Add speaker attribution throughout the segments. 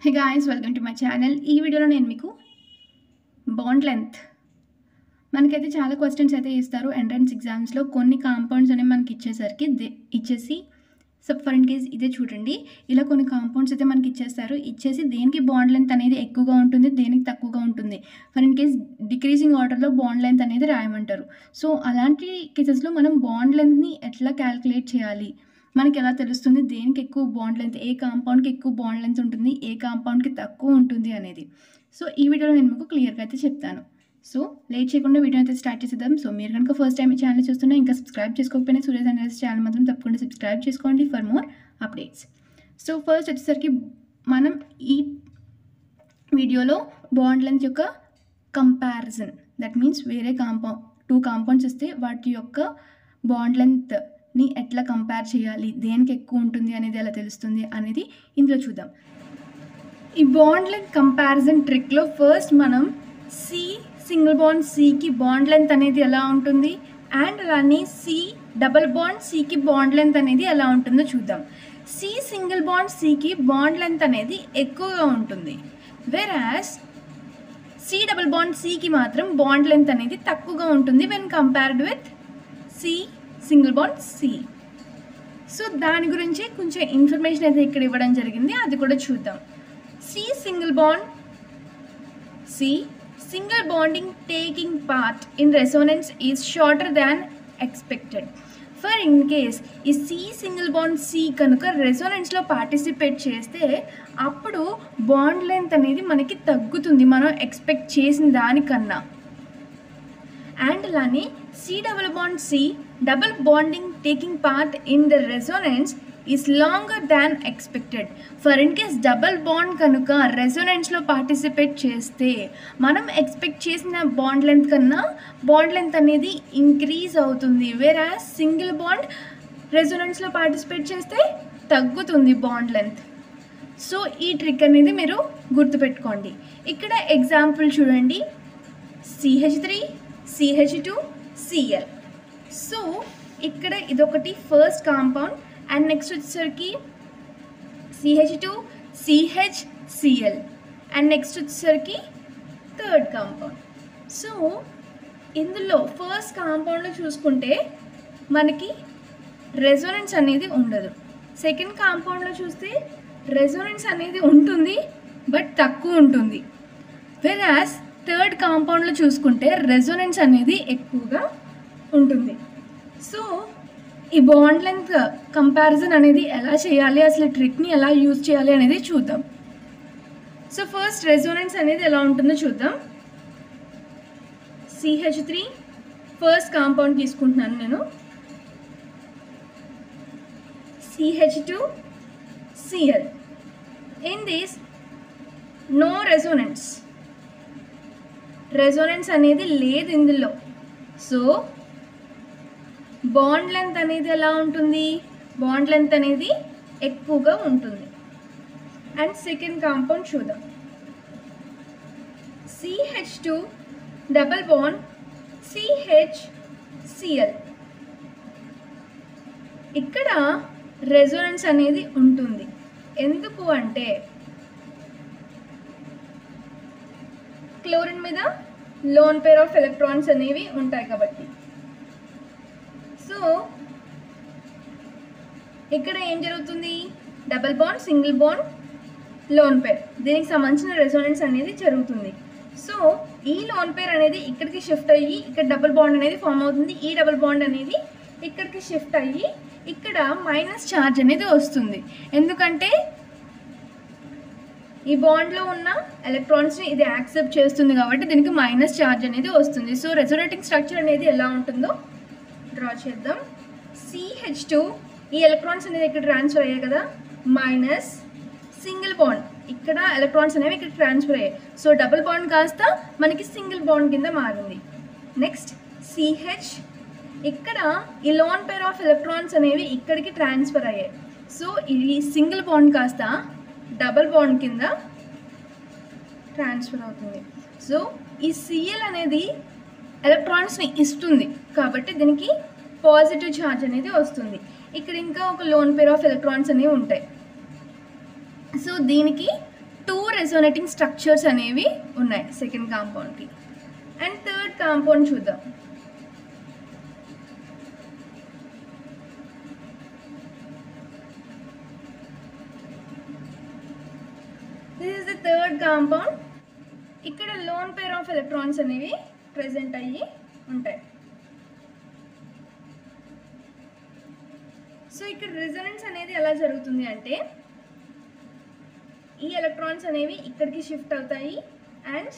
Speaker 1: Hey guys, welcome to my channel. ఈ వీడియోలో నేను మీకు బాండ్ లెంత్ మనకైతే చాలా క్వశ్చన్స్ అయితే ఇస్తారు ఎంట్రన్స్ ఎగ్జామ్స్లో. కొన్ని కాంపౌండ్స్ అనేవి మనకి ఇచ్చేసి ఫర్ ఇన్ కేస్ ఇదే చూడండి, ఇలా కొన్ని కాంపౌండ్స్ అయితే మనకి ఇచ్చేసి దేనికి బాండ్ లెంత్ అనేది ఎక్కువగా ఉంటుంది, దేనికి తక్కువగా ఉంటుంది. ఫర్ ఇన్ కేస్ డిక్రీజింగ్ ఆర్డర్లో బాండ్ లెంత్ అనేది రాయమంటారు. సో అలాంటి కేసెస్లో మనం బాండ్ లెంత్ని ఎట్లా క్యాలిక్యులేట్ చేయాలి, మనకి ఎలా తెలుస్తుంది దేనికి ఎక్కువ బాండ్ లెంత్, ఏ కాంపౌండ్కి ఎక్కువ బాండ్ లెంత్ ఉంటుంది, ఏ కాంపౌండ్కి తక్కువ ఉంటుంది అనేది. సో ఈ వీడియోలో నేను మీకు క్లియర్గా అయితే చెప్తాను. సో లేట్ చేయకుండా వీడియో అయితే స్టార్ట్ చేసేద్దాం. సో మీరు కనుక ఫస్ట్ టైం ఈ ఛానల్ చూస్తున్నా, ఇంకా సబ్స్క్రైబ్ చేసుకోకపోయినా సూర్యస్ అనలిస్ట్ ఛానల్ మాత్రం తప్పకుండా సబ్స్క్రైబ్ చేసుకోండి for more updates. So first వచ్చేసరికి మనం ఈ వీడియోలో బాండ్ లెంత్ యొక్క కంపారిజన్, దట్ మీన్స్ వేరే టూ కాంపౌండ్స్ ఇస్తే వాటి యొక్క బాండ్ లెంత్ని ఎట్లా కంపేర్ చేయాలి, దేనికి ఎక్కువ ఉంటుంది అనేది ఎలా తెలుస్తుంది అనేది ఇందులో చూద్దాం. ఈ బాండ్ లెంత్ కంపారిజన్ ట్రిక్లో ఫస్ట్ మనం సింగిల్ బాండ్ సికి బాండ్ లెంత్ అనేది ఎలా ఉంటుంది అండ్ అలానే డబల్ బాండ్ సికి బాండ్ లెంత్ అనేది ఎలా ఉంటుందో చూద్దాం. సింగిల్ బాండ్ సికి బాండ్ లెంత్ అనేది ఎక్కువగా ఉంటుంది, వెరాస్ డబల్ బాండ్ సికి మాత్రం బాండ్ లెంత్ అనేది తక్కువగా ఉంటుంది when compared with single bond C. So దాని గురించి కొంచెం ఇన్ఫర్మేషన్ అయితే ఇక్కడ ఇవ్వడం జరిగింది, అది కూడా చూద్దాం. single bonding taking part in resonance is shorter than expected. For in case ఈ సింగిల్ బాండ్ సి కనుక రెసోనెన్స్లో పార్టిసిపేట్ చేస్తే అప్పుడు బాండ్ లెంత్ అనేది మనకి తగ్గుతుంది మనం ఎక్స్పెక్ట్ చేసిన దానికన్నా. అండ్ అలానే double bond double bonding taking part in the resonance is longer than expected. For in case double bond కనుక రెసోనెన్స్లో పార్టిసిపేట్ చేస్తే మనం ఎక్స్పెక్ట్ చేసిన బాండ్ లెంత్ కన్నా బాండ్ లెంత్ అనేది ఇంక్రీజ్ అవుతుంది, వేరాస్ సింగిల్ బాండ్ రెసోనెన్స్లో పార్టిసిపేట్ చేస్తే తగ్గుతుంది బాండ్ లెంత్. సో ఈ ట్రిక్ అనేది మీరు గుర్తుపెట్టుకోండి. ఇక్కడ ఎగ్జాంపుల్ చూడండి, CH3 CH2 Cl. సో ఇక్కడ ఇదొకటి ఫస్ట్ కాంపౌండ్ అండ్ నెక్స్ట్ వచ్చేసరికి CH2 CH Cl and next వచ్చేసరికి థర్డ్ కాంపౌండ్. సో ఇందులో ఫస్ట్ కాంపౌండ్లో చూసుకుంటే మనకి రెసోనెన్స్ అనేది ఉండదు. సెకండ్ కాంపౌండ్లో చూస్తే రెసోనెన్స్ అనేది ఉంటుంది బట్ తక్కువ ఉంటుంది, వెరాస్ థర్డ్ కాంపౌండ్లో చూసుకుంటే రెసోనెన్స్ అనేది ఎక్కువగా ఉంటుంది. సో ఈ బాండ్ లెంత్ కంపారిజన్ అనేది ఎలా చేయాలి, అసలు ట్రిక్ని ఎలా యూజ్ చేయాలి అనేది చూద్దాం. సో ఫస్ట్ రెసోనెన్స్ అనేది ఎలా ఉంటుందో చూద్దాం. CH3 ఫస్ట్ కాంపౌండ్ తీసుకుంటున్నాను నేను, CH2 Cl. In this no resonance అనేది లేదు ఇందులో. సో బాండ్ లెంత్ అనేది ఎలా ఉంటుంది, బాండ్ లెంత్ అనేది ఎక్కువగా ఉంటుంది. అండ్ సెకండ్ కాంపౌండ్ చూద్దాం, CH2 double bond CH Cl. ఇక్కడ రెసోనెన్స్ అనేది ఉంటుంది, ఎందుకు అంటే క్లోరిన్ మీద లోన్ పేర్ ఆఫ్ ఎలక్ట్రాన్స్ అనేవి ఉంటాయి కాబట్టి. సో ఇక్కడ ఏం జరుగుతుంది, double bond single bond lone పేర్ దీనికి సంబంధించిన రెసోనెన్స్ అనేది జరుగుతుంది. సో ఈ లోన్ పేర్ అనేది ఇక్కడికి షిఫ్ట్ అయ్యి ఇక్కడ డబల్ బాండ్ అనేది ఫామ్ అవుతుంది, ఈ డబల్ బాండ్ అనేది ఇక్కడికి షిఫ్ట్ అయ్యి ఇక్కడ మైనస్ ఛార్జ్ అనేది వస్తుంది, ఎందుకంటే ఈ బాండ్లో ఉన్న ఎలక్ట్రాన్స్ని ఇది యాక్సెప్ట్ చేస్తుంది కాబట్టి దీనికి మైనస్ ఛార్జ్ అనేది వస్తుంది. సో రెసోనేటింగ్ స్ట్రక్చర్ అనేది ఎలా ఉంటుందో డ్రా చేద్దాం. CH2 ఈ ఎలక్ట్రాన్స్ అనేది ఇక్కడ ట్రాన్స్ఫర్ అయ్యాయి కదా, మైనస్ సింగిల్ బాండ్ ఇక్కడ ఎలక్ట్రాన్స్ అనేవి ఇక్కడ ట్రాన్స్ఫర్ అయ్యాయి. సో డబుల్ బాండ్ కాస్త మనకి సింగిల్ బాండ్ కింద మారింది. నెక్స్ట్ CH ఇక్కడ ఈ లోన్ పేర్ ఆఫ్ ఎలక్ట్రాన్స్ అనేవి ఇక్కడికి ట్రాన్స్ఫర్ అయ్యాయి. సో ఇది సింగిల్ బాండ్ కాస్త డబల్ బాండ్ కింద ట్రాన్స్ఫర్ అవుతుంది. సో ఈ Cl అనేది ఎలక్ట్రాన్స్ని ఇస్తుంది కాబట్టి దీనికి పాజిటివ్ ఛార్జ్ అనేది వస్తుంది. ఇక్కడ ఇంకా ఒక లోన్ పేర్ ఆఫ్ ఎలక్ట్రాన్స్ అనేవి ఉంటాయి. సో దీనికి 2 రెసోనేటింగ్ స్ట్రక్చర్స్ అనేవి ఉన్నాయి సెకండ్ కాంపౌండ్కి. అండ్ థర్డ్ కాంపౌండ్ చూద్దాం. This is the third compound. ఇక్కడ లోన్ పేర్ ఆఫ్ ఎలక్ట్రాన్స్ అనేవి ప్రెజెంట్ అయ్యి ఉంటాయి. సో ఇక్కడ రెజొనెన్స్ అనేది ఎలా జరుగుతుంది అంటే ఈ ఎలక్ట్రాన్స్ అనేవి ఇక్కడికి షిఫ్ట్ అవుతాయి అండ్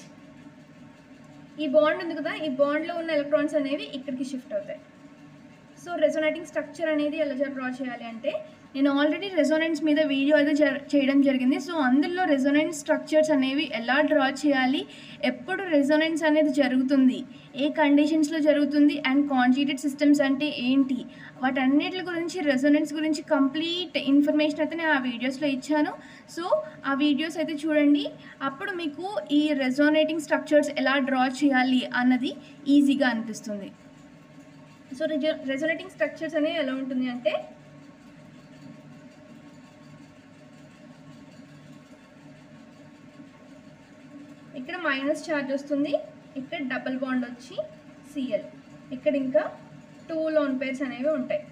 Speaker 1: ఈ బాండ్ ఉంది కదా, ఈ బాండ్లో ఉన్న ఎలక్ట్రాన్స్ అనేవి ఇక్కడికి షిఫ్ట్ అవుతాయి. సో రెసోనేటింగ్ స్ట్రక్చర్ అనేది ఎలా డ్రా చేయాలి అంటే నేను ఆల్రెడీ రెసోనెన్స్ మీద వీడియో అయితే చేయడం జరిగింది. సో అందులో రెసోనెన్స్ స్ట్రక్చర్స్ అనేవి ఎలా డ్రా చేయాలి, ఎప్పుడు రెసోనెన్స్ అనేది జరుగుతుంది, ఏ కండిషన్స్లో జరుగుతుంది అండ్ కాంజుగేటెడ్ సిస్టమ్స్ అంటే ఏంటి, వాటన్నిటి గురించి రెసోనెన్స్ గురించి కంప్లీట్ ఇన్ఫర్మేషన్ అయితే నేను ఆ వీడియోస్లో ఇచ్చాను. సో ఆ వీడియోస్ అయితే చూడండి, అప్పుడు మీకు ఈ రెసోనేటింగ్ స్ట్రక్చర్స్ ఎలా డ్రా చేయాలి అన్నది ఈజీగా అనిపిస్తుంది. సో రెసోనేటింగ్ స్ట్రక్చర్స్ అనేవి ఎలా ఉంటుంది అంటే ఇక్కడ మైనస్ ఛార్జ్ వస్తుంది, ఇక్కడ డబుల్ బాండ్ వచ్చి Cl, ఇక్కడ ఇంకా 2 లోన్ పేర్స్ అనేవి ఉంటాయి.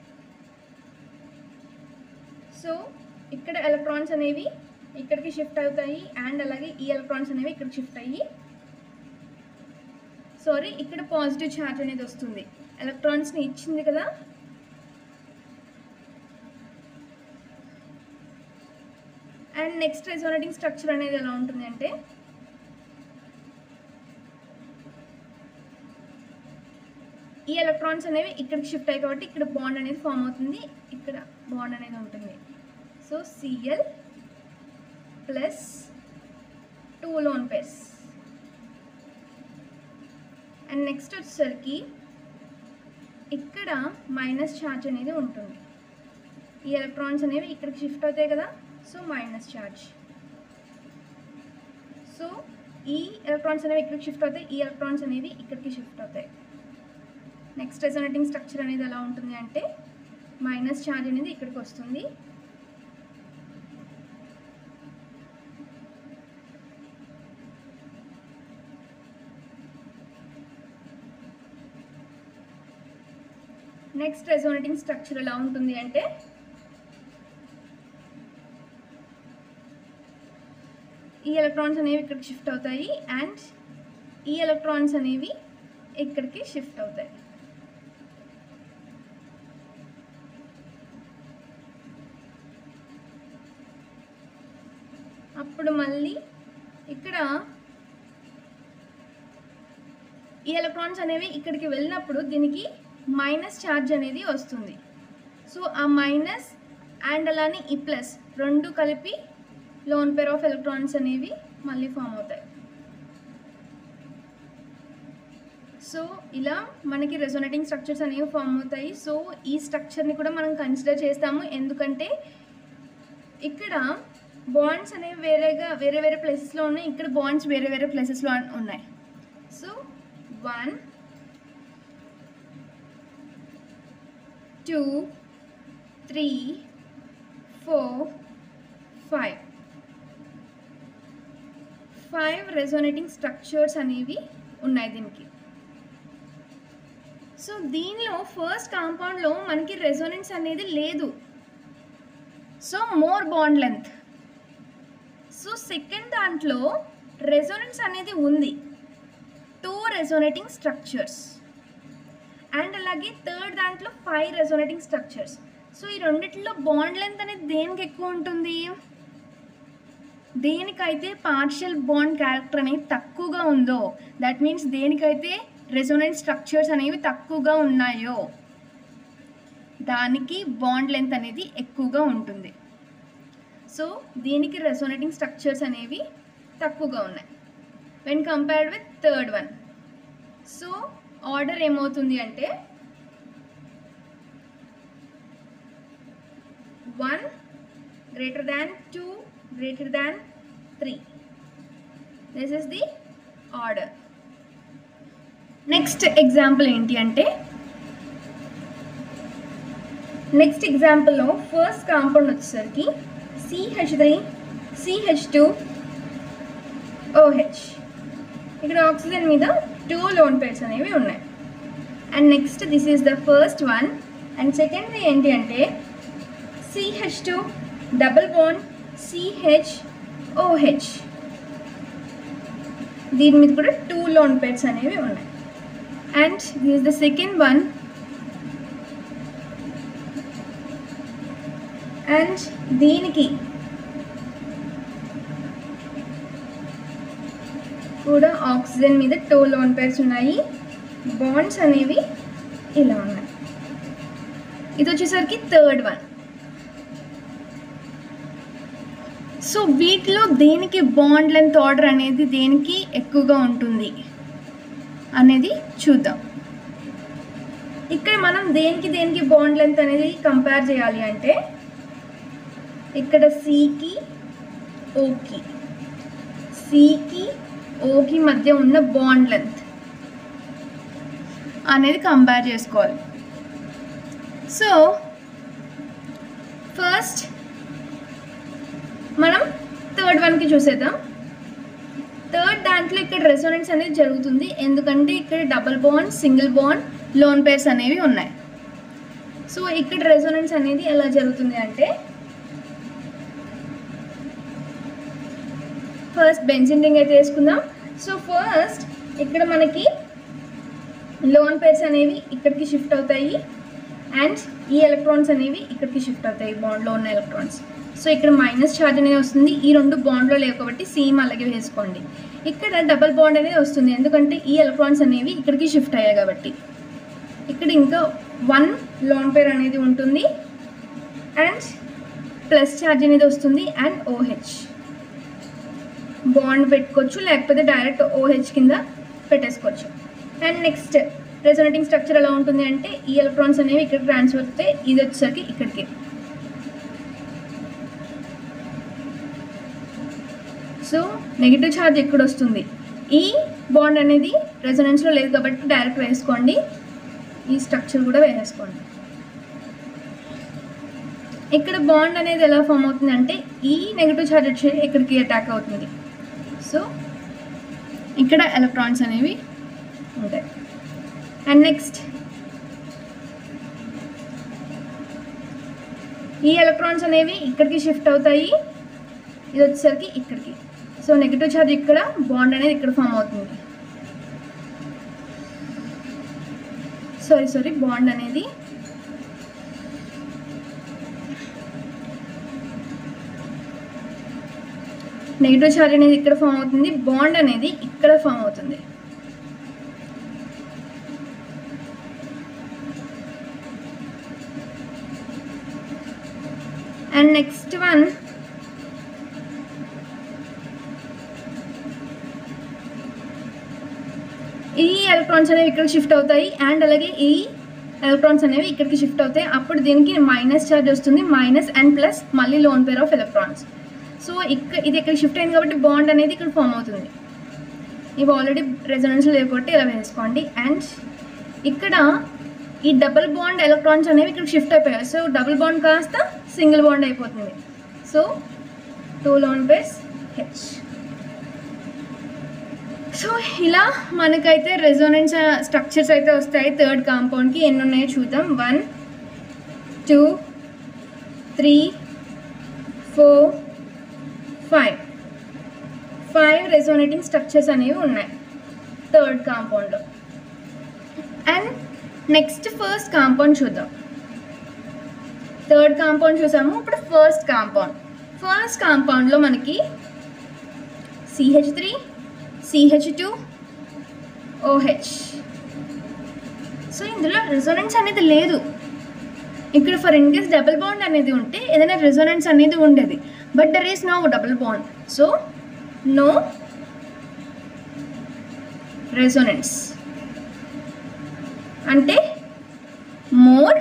Speaker 1: సో ఇక్కడ ఎలక్ట్రాన్స్ అనేవి ఇక్కడికి షిఫ్ట్ అవుతాయి అండ్ అలాగే ఈ ఎలక్ట్రాన్స్ అనేవి ఇక్కడికి షిఫ్ట్ అయ్యి ఇక్కడ పాజిటివ్ ఛార్జ్ అనేది వస్తుంది. ఎలక్ట్రాన్స్ని ఇచ్చింది కదా, అండ్ నెక్స్ట్ రెసోనేటింగ్ స్ట్రక్చర్ అనేది ఎలా ఉంటుంది అంటే ఈ ఎలక్ట్రాన్స్ అనేవి ఇక్కడికి షిఫ్ట్ అయ్యాయి కాబట్టి ఇక్కడ బాండ్ అనేది ఫామ్ అవుతుంది, ఇక్కడ బాండ్ అనేది ఉంటుంది. So Cl plus 2 lone pairs. And next వచ్చేసరికి ఇక్కడ మైనస్ ఛార్జ్ అనేది ఉంటుంది. ఈ ఎలక్ట్రాన్స్ అనేవి ఇక్కడికి షిఫ్ట్ అవుతాయి కదా, సో మైనస్ ఛార్జ్. సో ఈ ఎలక్ట్రాన్స్ అనేవి ఇక్కడికి షిఫ్ట్ అవుతాయి, ఈ ఎలక్ట్రాన్స్ అనేవి ఇక్కడికి షిఫ్ట్ అవుతాయి. నెక్స్ట్ రెసోనేటింగ్ స్ట్రక్చర్ అనేది ఎలా ఉంటుంది అంటే మైనస్ ఛార్జ్ అనేది ఇక్కడికి వస్తుంది, నెక్స్ట్ రెసోనేటింగ్ స్ట్రక్చర్ ఎలా ఉంటుంది అంటే ఈ ఎలక్ట్రాన్స్ అనేవి ఇక్కడికి షిఫ్ట్ అవుతాయి అండ్ ఈ ఎలక్ట్రాన్స్ అనేవి ఇక్కడికి షిఫ్ట్ అవుతాయి. అప్పుడు మళ్ళీ ఇక్కడ ఈ ఎలక్ట్రాన్స్ అనేవి ఇక్కడికి వెళ్ళినప్పుడు దీనికి మైనస్ ఛార్జ్ అనేది వస్తుంది. సో ఆ మైనస్ అండ్ అలానే ఈ ప్లస్ రెండు కలిపి లోన్ పేర్ ఆఫ్ ఎలక్ట్రాన్స్ అనేవి మళ్ళీ ఫామ్ అవుతాయి. సో ఇలా మనకి రెసోనేటింగ్ స్ట్రక్చర్స్ అనేవి ఫామ్ అవుతాయి. సో ఈ స్ట్రక్చర్ని కూడా మనం కన్సిడర్ చేస్తాము, ఎందుకంటే ఇక్కడ బాండ్స్ అనేవి వేరే వేరే ప్లేసెస్లో ఉన్నాయి, ఇక్కడ బాండ్స్ వేరే వేరే ప్లేసెస్లో ఉన్నాయి. సో 1 2 3 4 5 రెసోనేటింగ్ స్ట్రక్చర్స్ అనేవి ఉన్నాయి దీనికి. సో దీనిలో ఫస్ట్ కాంపౌండ్లో మనకి రెసోనెన్స్ అనేది లేదు, so more bond length. So second దాంట్లో రెసోనెన్స్ అనేది ఉంది, 2 రెసోనేటింగ్ స్ట్రక్చర్స్. అండ్ అలాగే థర్డ్ దాంట్లో 5 రెసోనేటింగ్ స్ట్రక్చర్స్. సో ఈ రెండిట్లో బాండ్ లెంత్ అనేది దేనికి ఎక్కువ ఉంటుంది, దేనికైతే పార్షియల్ బాండ్ క్యారెక్టర్ అనేది తక్కువగా ఉందో, దట్ మీన్స్ దేనికైతే రెసోనెంట్ స్ట్రక్చర్స్ అనేవి తక్కువగా ఉన్నాయో దానికి బాండ్ లెంత్ అనేది ఎక్కువగా ఉంటుంది. సో దీనికి రెసోనేటింగ్ స్ట్రక్చర్స్ అనేవి తక్కువగా ఉన్నాయి when compared with third one. So order ఏమవుతుంది అంటే 1 greater than 2 greater than 3. This is the order. Next example ఏంటి అంటే నెక్స్ట్ ఎగ్జాంపుల్లో ఫస్ట్ కాంపౌండ్ వచ్చేసరికి CH3 CH2 OH. ఇక్కడ ఆక్సిజన్ మీద 2 లోన్ పేర్స్ అనేవి ఉన్నాయి. And next this is the first one. And సెకండ్ది ఏంటి అంటే CH2 డబుల్ బాండ్ CHOH. దీని మీద కూడా 2 లోన్ పేర్స్ అనేవి ఉన్నాయి. And this is the second one. And దీనికి కూడా ఆక్సిజన్ మీద 2 లోన్ పేర్స్ ఉన్నాయి. బాండ్స్ అనేవి ఇలా ఉన్నాయి. ఇది వచ్చేసరికి థర్డ్ వన్. సో వీటిలో దేనికి బాండ్ లెంత్ ఆర్డర్ అనేది దేనికి ఎక్కువగా ఉంటుంది అనేది చూద్దాం. ఇక్కడ మనం దేనికి బాండ్ లెంత్ అనేది కంపేర్ చేయాలి అంటే ఇక్కడ సికి ఓకి మధ్య ఉన్న బాండ్ లెంత్ అనేది కంపేర్ చేసుకోవాలి. సో ఫస్ట్ మనం థర్డ్ వన్కి చూసేద్దాం. థర్డ్ దాంట్లో ఇక్కడ రెసోనెన్స్ అనేది జరుగుతుంది, ఎందుకంటే ఇక్కడ double bond, single bond, loan pairs అనేవి ఉన్నాయి. సో ఇక్కడ రెసోనెన్స్ అనేది ఎలా జరుగుతుంది అంటే ఫస్ట్ బెంజీన్ రింగ్ అయితే వేసుకుందాం. సో ఫస్ట్ ఇక్కడ మనకి లోన్ పేర్స్ అనేవి ఇక్కడికి షిఫ్ట్ అవుతాయి అండ్ ఈ ఎలక్ట్రాన్స్ అనేవి ఇక్కడికి షిఫ్ట్ అవుతాయి, బాండ్లో ఉన్న ఎలక్ట్రాన్స్. సో ఇక్కడ మైనస్ ఛార్జ్ అనేది వస్తుంది. ఈ రెండు బాండ్లో లేవు కాబట్టి సేమ్ అలాగే వేసుకోండి. ఇక్కడ డబల్ బాండ్ అనేది వస్తుంది, ఎందుకంటే ఈ ఎలక్ట్రాన్స్ అనేవి ఇక్కడికి షిఫ్ట్ అయ్యాయి కాబట్టి. ఇక్కడ ఇంకా 1 లోన్ పేర్ అనేది ఉంటుంది అండ్ ప్లస్ ఛార్జ్ అనేది వస్తుంది అండ్ OH బాండ్ పెట్టుకోవచ్చు, లేకపోతే డైరెక్ట్ OH కింద పెట్టేసుకోవచ్చు. అండ్ నెక్స్ట్ రెసోనేటింగ్ స్ట్రక్చర్ ఎలా ఉంటుంది అంటే ఈ ఎలక్ట్రాన్స్ అనేవి ఇక్కడికి ట్రాన్స్ఫర్ అవుతాయి, ఇది వచ్చేసరికి ఇక్కడికి. సో నెగిటివ్ ఛార్జ్ ఎక్కడ వస్తుంది, ఈ బాండ్ అనేది రెసోనెన్స్లో లేదు కాబట్టి డైరెక్ట్ వేసుకోండి, ఈ స్ట్రక్చర్ కూడా వేసేసుకోండి. ఇక్కడ బాండ్ అనేది ఎలా ఫామ్ అవుతుంది అంటే ఈ నెగిటివ్ ఛార్జ్ వచ్చి ఇక్కడికి అటాక్ అవుతుంది. సో ఇక్కడ ఎలక్ట్రాన్స్ అనేవి ఉంటాయి. అండ్ నెక్స్ట్ ఈ ఎలక్ట్రాన్స్ అనేవి ఇక్కడికి షిఫ్ట్ అవుతాయి, ఇది వచ్చేసరికి ఇక్కడికి. సో నెగిటివ్ ఛార్జ్ ఇక్కడ, బాండ్ అనేది ఇక్కడ ఫామ్ అవుతుంది. సారీ బాండ్ అనేది నెగిటివ్ ఛార్జ్ అనేది ఇక్కడ ఫామ్ అవుతుంది, బాండ్ అనేది ఇక్కడ ఫామ్ అవుతుంది. అండ్ నెక్స్ట్ వన్ ఈ ఎలక్ట్రాన్స్ అనేవి ఇక్కడికి షిఫ్ట్ అవుతాయి అండ్ అలాగే ఈ ఎలక్ట్రాన్స్ అనేవి ఇక్కడికి షిఫ్ట్ అవుతాయి. అప్పుడు దీనికి మైనస్ ఛార్జ్ వస్తుంది, మైనస్ అండ్ ప్లస్ మళ్ళీ loan pair of electrons. So ఇది ఇక్కడ షిఫ్ట్ అయింది కాబట్టి బాండ్ అనేది ఇక్కడ ఫామ్ అవుతుంది. ఇవి ఆల్రెడీ రెజొనెన్స్లో లేకపోతే ఇలా వేసుకోండి. అండ్ ఇక్కడ ఈ డబుల్ బాండ్ ఎలక్ట్రాన్స్ అనేవి ఇక్కడ షిఫ్ట్ అయిపోయాయి. సో డబుల్ బాండ్ కాస్త సింగిల్ బాండ్ అయిపోతుంది. So 2 lone pairs H. So ఇలా మనకైతే రెజోనెన్స్ స్ట్రక్చర్స్ అయితే వస్తాయి. థర్డ్ కాంపౌండ్కి ఎన్ని ఉన్నాయో చూద్దాం. 1 2 3 4 5 రెజోనేటింగ్ స్ట్రక్చర్స్ అనేవి ఉన్నాయి థర్డ్ కాంపౌండ్లో. అండ్ నెక్స్ట్ ఫస్ట్ కాంపౌండ్ చూద్దాం. థర్డ్ కాంపౌండ్ చూసాము, ఇప్పుడు ఫస్ట్ కాంపౌండ్లో మనకి CH3 CH2 OH. సో ఇందులో రెజోనెన్స్ అనేది లేదు. ఇక్కడ for in case double bond అనేది ఉంటే ఏదైనా రెజోనెన్స్ అనేది ఉండేది, but there is no double bond, so no resonance. అంటే more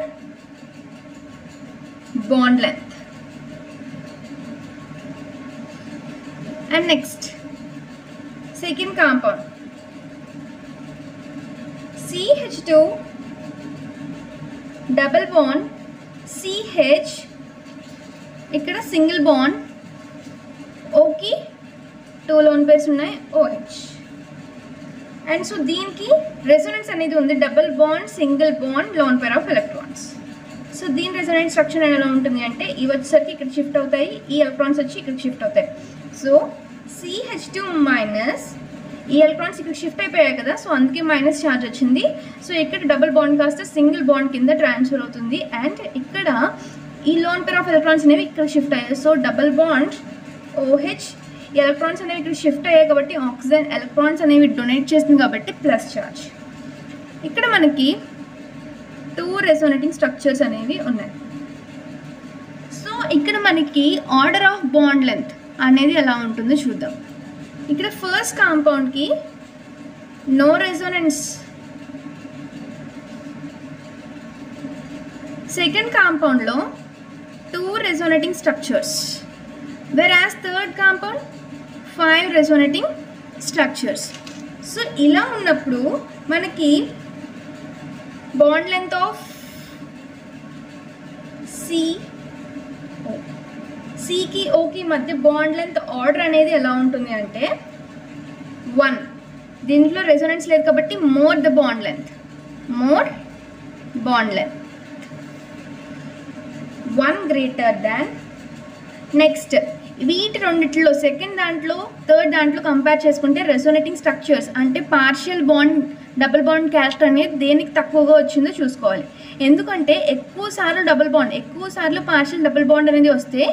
Speaker 1: bond length. And next second compound CH2 double bond CH, ఇక్కడ సింగిల్ బాండ్, ఓకి 2 లోన్ పేర్స్ ఉన్నాయి OH. అండ్ సో దీనికి రెసొనెన్స్ అనేది ఉంది, double bond single bond lone pair of electrons. So దీని resonance structure ఎలా ఉంటుంది అంటే ఇవి వచ్చేసరికి ఇక్కడ షిఫ్ట్ అవుతాయి, ఈ ఎలక్ట్రాన్స్ వచ్చి ఇక్కడ షిఫ్ట్ అవుతాయి. సో CH2 మైనస్ ఈ ఎలక్ట్రాన్స్ ఇక్కడ షిఫ్ట్ అయిపోయాయి కదా, సో అందుకే మైనస్ ఛార్జ్ వచ్చింది. సో ఇక్కడ డబుల్ బాండ్ కాస్త సింగిల్ బాండ్ కింద ట్రాన్స్ఫర్ అవుతుంది. అండ్ ఇక్కడ ఈ లోన్ పేర్ ఆఫ్ ఎలక్ట్రాన్స్ అనేవి ఇక్కడ షిఫ్ట్ అయ్యాయి. So double bond OH electrons అనేవి ఇక్కడ షిఫ్ట్ అయ్యాయి కాబట్టి ఆక్సిజన్ ఎలక్ట్రాన్స్ అనేవి డొనేట్ చేస్తుంది కాబట్టి ప్లస్ ఛార్జ్. ఇక్కడ మనకి 2 రెసోనేటింగ్ స్ట్రక్చర్స్ అనేవి ఉన్నాయి. సో ఇక్కడ మనకి ఆర్డర్ ఆఫ్ బాండ్ లెంత్ అనేది ఎలా ఉంటుందో చూద్దాం. ఇక్కడ ఫస్ట్ కాంపౌండ్కి నో రెసోనెన్స్, సెకండ్ కాంపౌండ్లో 2 resonating structures, whereas third compound 5 resonating structures. So ఇలా ఉన్నప్పుడు మనకి బాండ్ లెంత్ ఆఫ్ సికి ఓకి మధ్య బాండ్ లెంత్ ఆర్డర్ అనేది ఎలా ఉంటుంది అంటే 1, దీంట్లో రెసోనెన్స్ లేదు కాబట్టి more the bond length, more bond length 1 greater than. Next వీటి రెండిట్లో సెకండ్ దాంట్లో థర్డ్ దాంట్లో కంపేర్ చేసుకుంటే రెసోనేటింగ్ స్ట్రక్చర్స్ అంటే partial bond double bond character అనేది దేనికి తక్కువగా వచ్చిందో చూసుకోవాలి. ఎందుకంటే ఎక్కువ సార్లు డబుల్ బాండ్, ఎక్కువ సార్లు పార్షియల్ డబుల్ బాండ్ అనేది వస్తే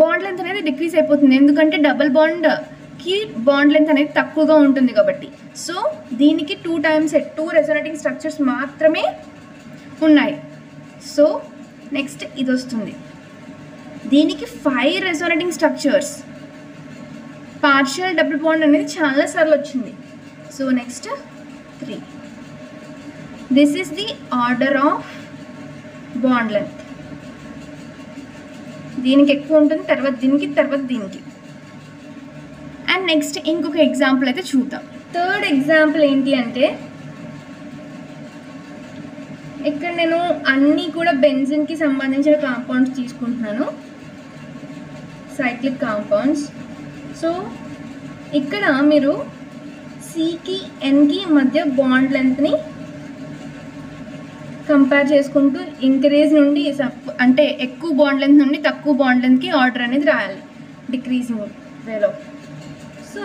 Speaker 1: బాండ్ లెంత్ అనేది డిక్రీజ్ అయిపోతుంది, ఎందుకంటే డబుల్ బాండ్కి బాండ్ లెంత్ అనేది తక్కువగా ఉంటుంది కాబట్టి. సో దీనికి 2 times 2 రెసోనేటింగ్ స్ట్రక్చర్స్ మాత్రమే ఉన్నాయి. సో నెక్స్ట్ ఇది వస్తుంది, దీనికి 5 resonating structures, partial double bond అనేది చాలా సార్లు వచ్చింది. So next 3. This is the order of bond length. దీనికి ఎక్కువ ఉంటుంది, తర్వాత దీనికి, తర్వాత దీనికి. అండ్ నెక్స్ట్ ఇంకొక ఎగ్జాంపుల్ అయితే చూద్దాం. థర్డ్ ఎగ్జాంపుల్ ఏంటి అంటే ఇక్కడ నేను అన్నీ కూడా బెంజిన్కి సంబంధించిన కాంపౌండ్స్ తీసుకుంటున్నాను, సైక్లిక్ కాంపౌండ్స్. సో ఇక్కడ మీరు సికి ఎన్కి మధ్య బాండ్ లెంత్ని కంపేర్ చేసుకుంటూ ఇంక్రీజ్ నుండి అంటే ఎక్కువ బాండ్ లెంత్ నుండి తక్కువ బాండ్ లెంత్కి ఆర్డర్ అనేది రాయాలి డిక్రీజింగ్ వేలో. సో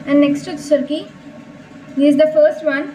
Speaker 1: అండ్ నెక్స్ట్ వచ్చేసరికి this is the first one.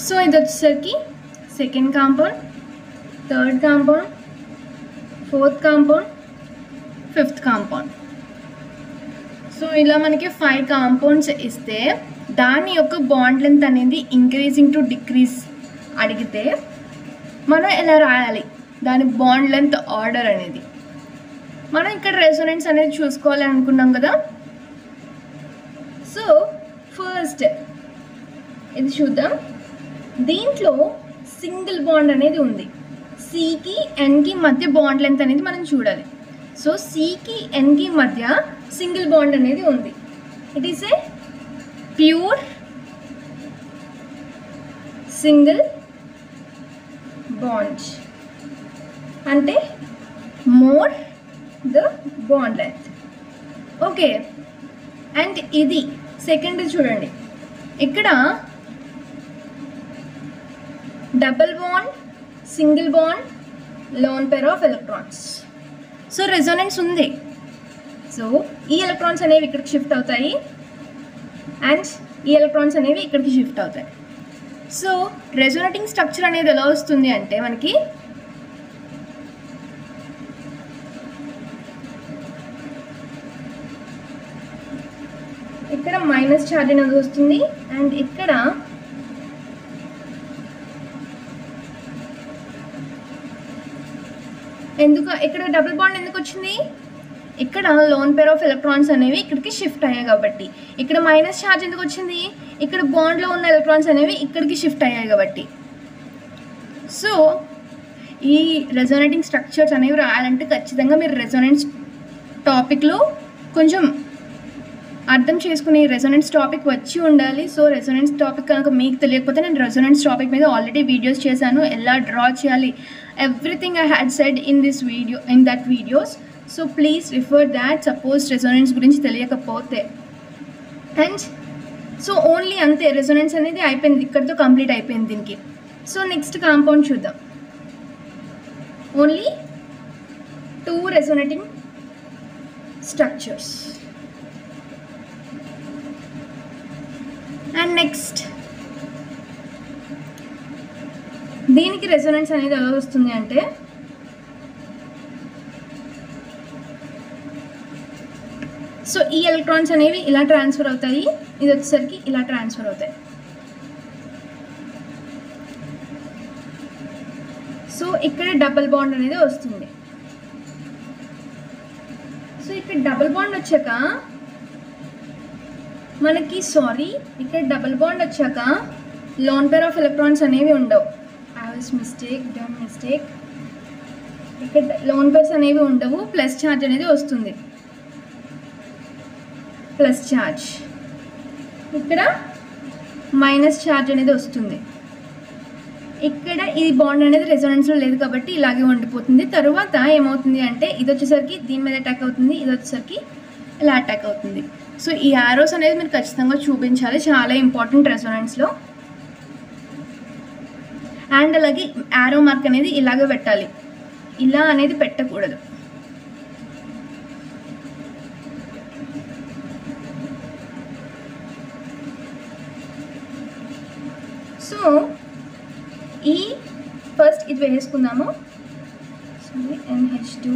Speaker 1: So ఇది వచ్చేసరికి second compound, third compound, fourth compound, fifth compound. So ఇలా మనకి 5 కాంపౌండ్స్ ఇస్తే దాని యొక్క బాండ్ లెంత్ అనేది ఇంక్రీజింగ్ టు డిక్రీజ్ అడిగితే మనం ఎలా రాయాలి దాని బాండ్ లెంత్ ఆర్డర్ అనేది. మనం ఇక్కడ రెసొనెన్స్ అనేది చూసుకోవాలి అనుకున్నాం కదా. సో ఫస్ట్ ఇది చూద్దాం. దీంట్లో సింగిల్ బాండ్ అనేది ఉంది, సికి ఎన్కి మధ్య బాండ్ లెంత్ అనేది మనం చూడాలి. సో సికి ఎన్కి మధ్య సింగిల్ బాండ్ అనేది ఉంది. It is a pure single bond అంటే more the bond length. Okay, and ఇది సెకండ్ చూడండి, ఇక్కడ double bond single bond lone pair of electrons. So resonance ఉంది. సో ఈ ఎలక్ట్రాన్స్ అనేవి ఇక్కడికి షిఫ్ట్ అవుతాయి అండ్ ఈ ఎలక్ట్రాన్స్ అనేవి ఇక్కడికి షిఫ్ట్ అవుతాయి. సో రెజోనేటింగ్ స్ట్రక్చర్ అనేది ఎలా వస్తుంది అంటే మనకి ఇక్కడ మైనస్ ఛార్జ్ అనేది వస్తుంది అండ్ ఇక్కడ ఇక్కడ డబుల్ బాండ్ ఎందుకు వచ్చింది? ఇక్కడ లోన్ పేర్ ఆఫ్ ఎలక్ట్రాన్స్ అనేవి ఇక్కడికి షిఫ్ట్ అయ్యాయి కాబట్టి. ఇక్కడ మైనస్ ఛార్జ్ ఎందుకు వచ్చింది? ఇక్కడ బాండ్లో ఉన్న ఎలక్ట్రాన్స్ అనేవి ఇక్కడికి షిఫ్ట్ అయ్యాయి కాబట్టి. సో ఈ రెజోనేటింగ్ స్ట్రక్చర్స్ అనేవి రాయాలంటే ఖచ్చితంగా మీరు రెజోనెన్స్ టాపిక్లో కొంచెం అర్థం చేసుకునే రెజోనెన్స్ టాపిక్ వచ్చి ఉండాలి. సో రెజోనెన్స్ టాపిక్ కనుక మీకు తెలియకపోతే నేను రెజోనెన్స్ టాపిక్ మీద ఆల్రెడీ వీడియోస్ చేశాను, ఎలా డ్రా చేయాలి, everything I had said in that videos. So please refer that suppose Resonance గురించి తెలియకపోతే. అండ్ సో ఓన్లీ అంతే, రెజోనెన్స్ అనేది అయిపోయింది, ఇక్కడితో కంప్లీట్ అయిపోయింది దీనికి. సో నెక్స్ట్ కాంపౌండ్ చూద్దాం. Only 2 resonating structures. And next దీనికి రెజోనెన్స్ అనేది ఎలా వస్తుంది అంటే సో ఈ ఎలక్ట్రాన్స్ అనేవి ఇలా ట్రాన్స్ఫర్ అవుతాయి, ఇది వచ్చేసరికి ఇలా ట్రాన్స్ఫర్ అవుతాయి. సో ఇక్కడ డబుల్ బాండ్ అనేది వస్తుంది. సో ఇక్కడ డబుల్ బాండ్ వచ్చాక మనకి ఇక్కడ డబుల్ బాండ్ వచ్చాక లోన్ పేర్ ఆఫ్ ఎలక్ట్రాన్స్ అనేవి ఉండవు. మిస్టేక్. ఇక్కడ లోన్ పేర్స్ అనేవి ఉండవు, ప్లస్ ఛార్జ్ అనేది వస్తుంది. ప్లస్ ఛార్జ్, ఇక్కడ మైనస్ ఛార్జ్ అనేది వస్తుంది. ఇక్కడ ఈ బాండ్ అనేది రెజోనెన్స్లో లేదు కాబట్టి ఇలాగే ఉండిపోతుంది. తరువాత ఏమవుతుంది అంటే ఇది వచ్చేసరికి దీని మీద అటాక్ అవుతుంది, ఇది వచ్చేసరికి ఇలా అటాక్ అవుతుంది. సో ఈ యారోస్ అనేది మీరు ఖచ్చితంగా చూపించాలి, చాలా ఇంపార్టెంట్ రెజోనెన్స్లో. అండ్ అలాగే యారో మార్క్ అనేది ఇలాగే పెట్టాలి, ఇలా అనేది పెట్టకూడదు. సో ఈ ఫస్ట్ ఇది వేసుకుందాము. NH2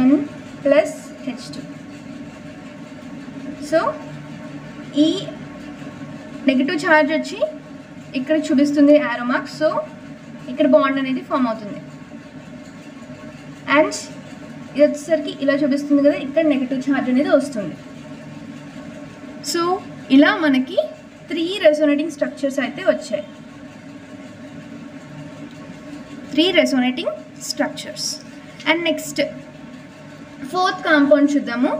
Speaker 1: N plus H2. So ఈ నెగిటివ్ ఛార్జ్ వచ్చి ఇక్కడ చూపిస్తుంది యారో మార్క్. సో ఇక్కడ బాండ్ అనేది ఫామ్ అవుతుంది. అండ్ ఇది వచ్చేసరికి ఇలా చూపిస్తుంది కదా, ఇక్కడ నెగిటివ్ ఛార్జ్ అనేది వస్తుంది. సో ఇలా మనకి 3 రెజోనేటింగ్ స్ట్రక్చర్స్ అయితే వచ్చాయి. 3 resonating structures. And next 4th compound చూద్దాము.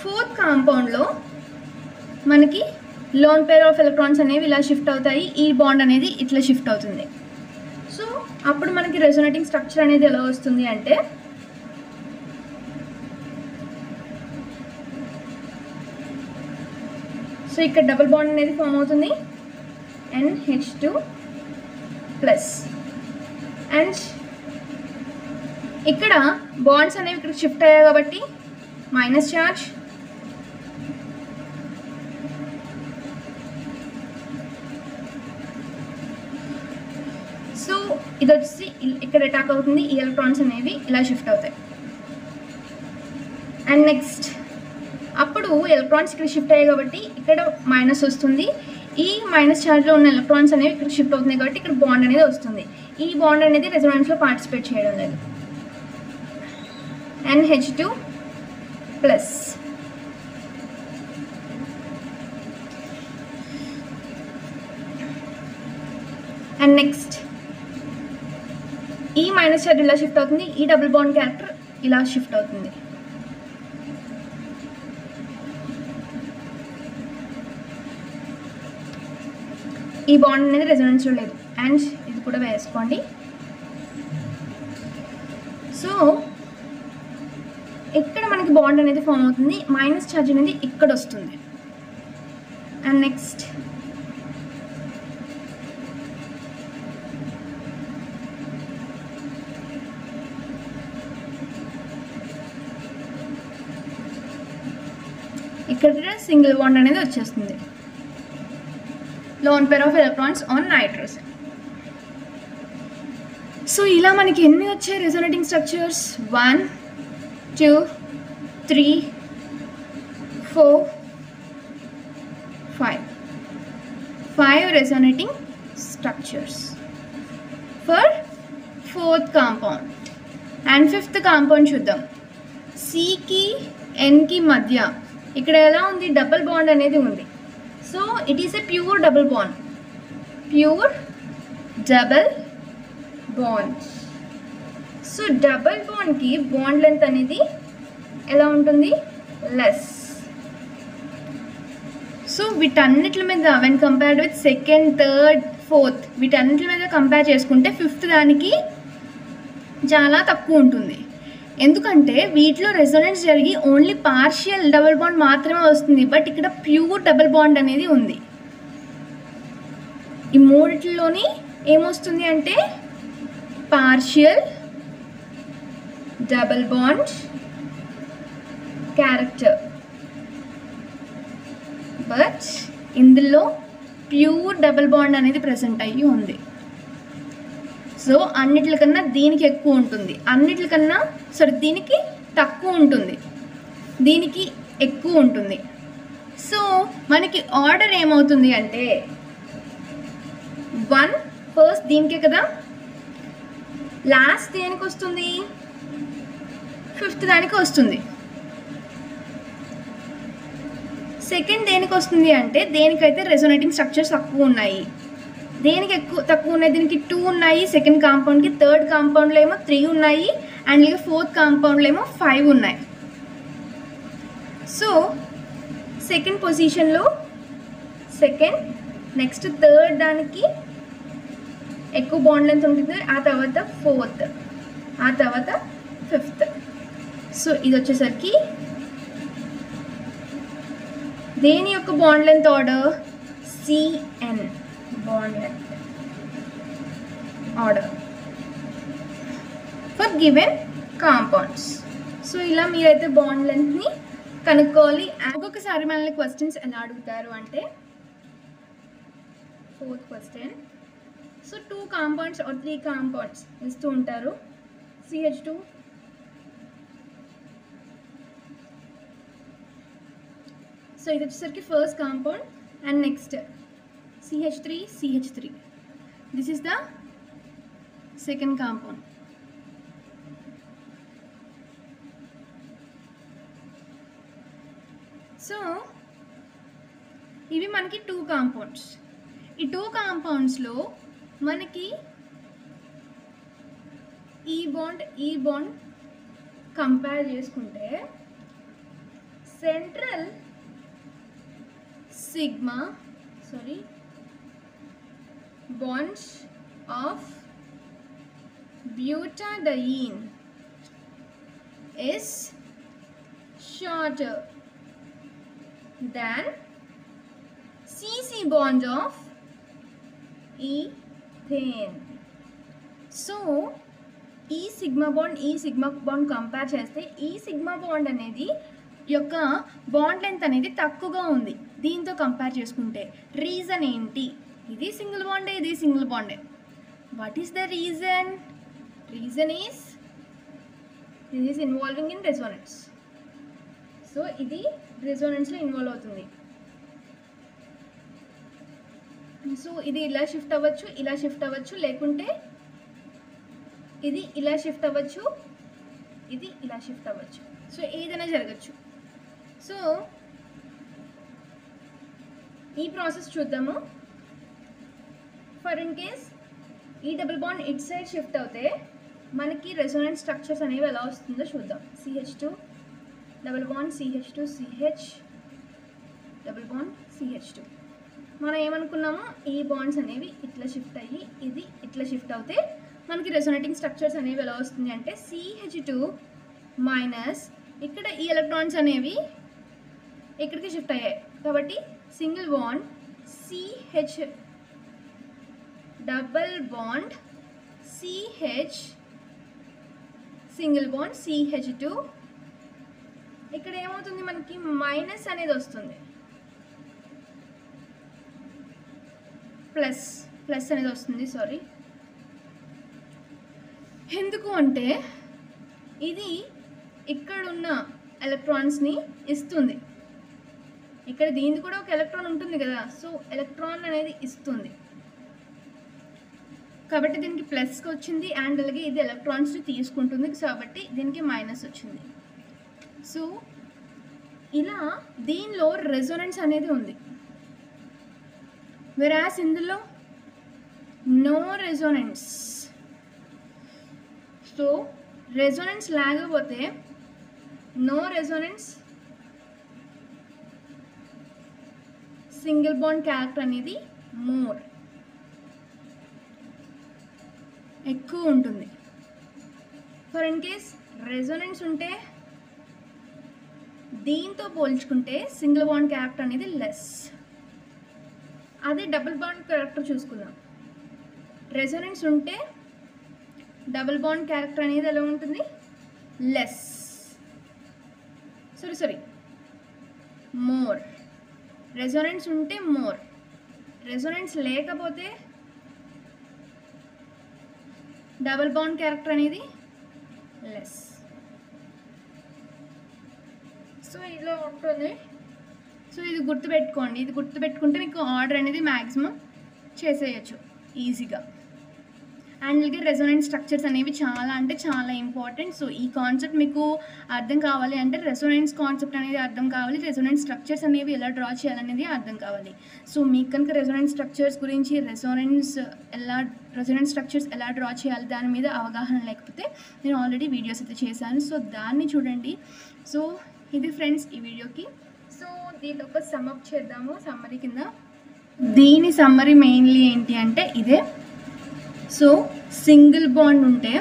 Speaker 1: 4th కాంపౌండ్లో మనకి లోన్ పేర్ ఆఫ్ ఎలక్ట్రాన్స్ అనేవి ఇలా షిఫ్ట్ అవుతాయి, ఈ బాండ్ అనేది ఇట్లా షిఫ్ట్ అవుతుంది. సో అప్పుడు మనకి రెజోనేటింగ్ స్ట్రక్చర్ అనేది ఎలా వస్తుంది అంటే సో ఇక్కడ డబుల్ బాండ్ అనేది ఫామ్ అవుతుంది, NH2 ప్లస్. అండ్ ఇక్కడ బాండ్స్ అనేవి ఇక్కడ షిఫ్ట్ అయ్యాయి కాబట్టి మైనస్ ఛార్జ్. సో ఇది వచ్చి ఇక్కడ అటాక్ అవుతుంది, ఈ ఎలక్ట్రాన్స్ అనేవి ఇలా షిఫ్ట్ అవుతాయి. అండ్ నెక్స్ట్ అప్పుడు ఎలక్ట్రాన్స్ ఇక్కడ షిఫ్ట్ అయ్యాయి కాబట్టి ఇక్కడ మైనస్ వస్తుంది, ఈ మైనస్ ఛార్జ్లో ఉన్న ఎలక్ట్రాన్స్ అనేవి ఇక్కడ షిఫ్ట్ అవుతున్నాయి కాబట్టి ఇక్కడ బాండ్ అనేది వస్తుంది. ఈ బాండ్ అనేది రెజోనెన్స్లో పార్టిసిపేట్ చేయడం లేదు. NH2 plus. అండ్ నెక్స్ట్ ఈ మైనస్ ఛార్జ్ ఇలా షిఫ్ట్ అవుతుంది, ఈ డబుల్ బాండ్ క్యారెక్టర్ ఇలా షిఫ్ట్ అవుతుంది. ఈ బాండ్ అనేది రెజోనెన్స్లో లేదు. అండ్ ఇది కూడా వేసుకోండి. సో ఇక్కడ మనకి బాండ్ అనేది ఫామ్ అవుతుంది, మైనస్ ఛార్జ్ అనేది ఇక్కడ వస్తుంది. అండ్ నెక్స్ట్ ఇక్కడ సింగిల్ బాండ్ అనేది వచ్చేస్తుంది. Loan pair of electrons on nitrogen. So ఇలా మనకి ఎన్ని వచ్చాయి resonating structures? 1 2 3 4 5 resonating structures for 4th compound. And 5th compound చూద్దాం. సికి ఎన్కి మధ్య ఇక్కడ ఎలా ఉంది? డబుల్ బాండ్ అనేది ఉంది. So it is a pure double bond. So double బాండ్కి బాండ్ లెంత్ అనేది ఎలా ఉంటుంది? లెస్. సో వీటన్నిటి మీద when compared with 2nd, 3rd, 4th వీటన్నిటి మీద కంపేర్ చేసుకుంటే 5th దానికి చాలా తక్కువ ఉంటుంది. ఎందుకంటే వీటిలో రెసోనెన్స్ జరిగి ఓన్లీ పార్షియల్ డబుల్ బాండ్ మాత్రమే వస్తుంది. బట్ ఇక్కడ ప్యూర్ డబుల్ బాండ్ అనేది ఉంది. ఈ మూడిట్లోని ఏమొస్తుంది అంటే partial double bond character. But ఇందులో ప్యూర్ డబుల్ బాండ్ అనేది ప్రెసెంట్ అయ్యి ఉంది. సో అన్నిటికన్నా దీనికి ఎక్కువ ఉంటుంది, దీనికి తక్కువ ఉంటుంది, దీనికి ఎక్కువ ఉంటుంది. సో మనకి ఆర్డర్ ఏమవుతుంది అంటే 1 ఫస్ట్ దీనికే కదా, లాస్ట్ దేనికి వస్తుంది? 5th దానికి వస్తుంది. సెకండ్ దేనికి వస్తుంది అంటే దేనికైతే రెసోనేటింగ్ స్ట్రక్చర్స్ తక్కువ ఉన్నాయి. దేనికి తక్కువ ఉన్నాయి? దీనికి 2 ఉన్నాయి సెకండ్ కాంపౌండ్కి, 3rd కాంపౌండ్లో ఏమో 3 ఉన్నాయి, అండ్ 4th కాంపౌండ్లో ఏమో 5 ఉన్నాయి. సో సెకండ్ పొజిషన్లో నెక్స్ట్ 3rd దానికి ఎక్కువ బాండ్ లెంత్ ఉంటుంది, ఆ తర్వాత 4th, ఆ తర్వాత 5th. సో ఇది వచ్చేసరికి దేని యొక్క bond length order? CN bond length order for given compounds. So ఇలా మీరైతే బాండ్ లెంత్ని కనుక్కోవాలి. ఒక్కొక్కసారి మనల్ని క్వశ్చన్స్ ఎలా అడుగుతారు అంటే 4th question. So 2 compounds or 3 compounds ఇస్తూ ఉంటారు. CH2, సో ఇది వచ్చేసరికి first compound, and next CH3. This is the second compound. So ఇవి మనకి 2 కాంపౌండ్స్. ఈ 2 కాంపౌండ్స్లో మనకి ఈ బాండ్ కంపేర్ చేసుకుంటే central bonds of butadiene is shorter than CC bond of ethane. So ఈ సిగ్మా బాండ్ కంపేర్ చేస్తే ఈ సిగ్మా బాండ్ అనేది యొక్క బాండ్ లెంత్ అనేది తక్కువగా ఉంది దీంతో కంపేర్ చేసుకుంటే. రీజన్ ఏంటి? ఇది సింగిల్ బాండే, ఇది సింగిల్ బాండే. What is the reason? Reason is this is involving in resonance. So ఇది రెసోనెన్స్లో ఇన్వాల్వ్ అవుతుంది. సో ఇది ఇలా షిఫ్ట్ అవ్వచ్చు, లేకుంటే ఇది ఇలా షిఫ్ట్ అవ్వచ్చు, ఇది ఇలా షిఫ్ట్ అవ్వచ్చు. సో ఏదైనా జరగచ్చు. సో ఈ ప్రాసెస్ చూద్దాము. ఫర్ ఇన్ కేస్ ఈ double bond it side shift అవుతే మనకి రెసోనెన్స్ స్ట్రక్చర్స్ అనేవి ఎలా వస్తుందో చూద్దాం. CH2 double bond CH2 CH double bond CH2. మనం ఏమనుకున్నామో ఈ బాండ్స్ అనేవి ఇట్లా షిఫ్ట్ అయ్యి ఇది ఇట్లా షిఫ్ట్ అవుతే మనకి రెసోనేటింగ్ స్ట్రక్చర్స్ అనేవి ఎలా వస్తుంది అంటే CH2 మైనస్ ఇక్కడ ఈ ఎలక్ట్రాన్స్ అనేవి ఇక్కడికి షిఫ్ట్ అయ్యాయి కాబట్టి single bond CH double bond CH single bond CH2 ఇక్కడ ఏమవుతుంది, మనకి మైనస్ అనేది వస్తుంది, ప్లస్ అనేది వస్తుంది. సారీ, ఎందుకు అంటే ఇది ఇక్కడున్న ఎలక్ట్రాన్స్ని ఇస్తుంది. ఇక్కడ దీనిది కూడా ఒక ఎలక్ట్రాన్ ఉంటుంది కదా, సో ఎలక్ట్రాన్ అనేది ఇస్తుంది కాబట్టి దీనికి ప్లస్కి వచ్చింది. అండ్ అలాగే ఇది ఎలక్ట్రాన్స్ని తీసుకుంటుంది కాబట్టి దీనికి మైనస్ వచ్చింది. సో ఇలా దీనిలో రెజొనెన్స్ అనేది ఉంది. వెరాస్ ఇందులో నో రెజొనెన్స్. సో రెజొనెన్స్ లేకపోతే no resonance, single bond character అనేది మోర్ ఎక్కువ ఉంటుంది. ఫర్ ఇన్ కేస్ రెజొనెన్స్ ఉంటే దీంతో పోల్చుకుంటే సింగిల్ బాండ్ క్యారెక్టర్ అనేది లెస్. అదే డబుల్ బాండ్ క్యారెక్టర్ చూసుకుందాం. రెజొనెన్స్ ఉంటే డబుల్ బాండ్ క్యారెక్టర్ అనేది ఎలా ఉంటుంది, లెస్. Sorry more. రెజొనెన్స్ ఉంటే మోర్, రెజొనెన్స్ లేకపోతే డబుల్ బాండ్ క్యారెక్టర్ అనేది లెస్. సో ఇలా ఉంటుంది. సో ఇది గుర్తుపెట్టుకోండి. ఇది గుర్తుపెట్టుకుంటే మీకు ఆర్డర్ అనేది మ్యాక్సిమం చేసేయచ్చు ఈజీగా. అండ్ అలాగే రెజొనెన్స్ స్ట్రక్చర్స్ అనేవి చాలా అంటే చాలా ఇంపార్టెంట్. సో ఈ కాన్సెప్ట్ మీకు అర్థం కావాలి అంటే రెజొనెన్స్ కాన్సెప్ట్ అనేది అర్థం కావాలి, రెజొనెన్స్ స్ట్రక్చర్స్ అనేవి ఎలా డ్రా చేయాలనేది అర్థం కావాలి. సో మీకు కనుక రెజొనెన్స్ స్ట్రక్చర్స్ గురించి, రెజొనెన్స్ స్ట్రక్చర్స్ ఎలా డ్రా చేయాలి దాని మీద అవగాహన లేకపోతే నేను ఆల్రెడీ వీడియోస్ అయితే చేశాను. సో దాన్ని చూడండి. సో ఇది ఫ్రెండ్స్ ఈ వీడియోకి. సో దీని ఒక సమ్మప్ చేద్దాము సమ్మరీ కింద. దీని సమ్మరీ మెయిన్లీ ఏంటి అంటే ఇదే. సో సింగిల్ బాండ్ ఉంటే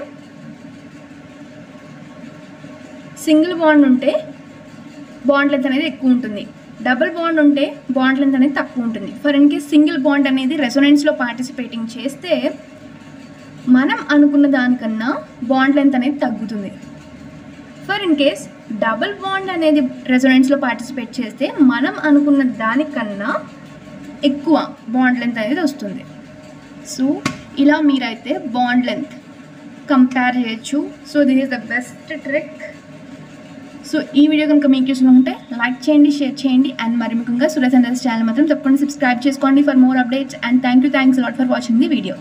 Speaker 1: బాండ్ లెంత్ అనేది ఎక్కువ ఉంటుంది, డబుల్ బాండ్ ఉంటే బాండ్ లెంత్ అనేది తక్కువ ఉంటుంది. For in case single bond అనేది రెజొనెన్స్లో పార్టిసిపేటింగ్ చేస్తే మనం అనుకున్న దానికన్నా బాండ్ లెంత్ అనేది తగ్గుతుంది. For in case double bond అనేది రెజొనెన్స్లో పార్టిసిపేట్ చేస్తే మనం అనుకున్న దానికన్నా ఎక్కువ బాండ్ లెంత్ అనేది వస్తుంది. సో ఇలా మీరైతే బాండ్ లెంత్ కంపేర్ చేయొచ్చు. So this is the best trick. So ఈ వీడియో కనుక మీకు యూస్ఫుల్ ఉంటే లైక్ చేయండి, షేర్ చేయండి. అండ్ మరి ముఖ్యంగా సురేష్ అండర్స్ ఛానల్ మాత్రం తప్పకుండా సబ్స్క్రైబ్ చేసుకోండి for more updates. And thanks lot for watching the video.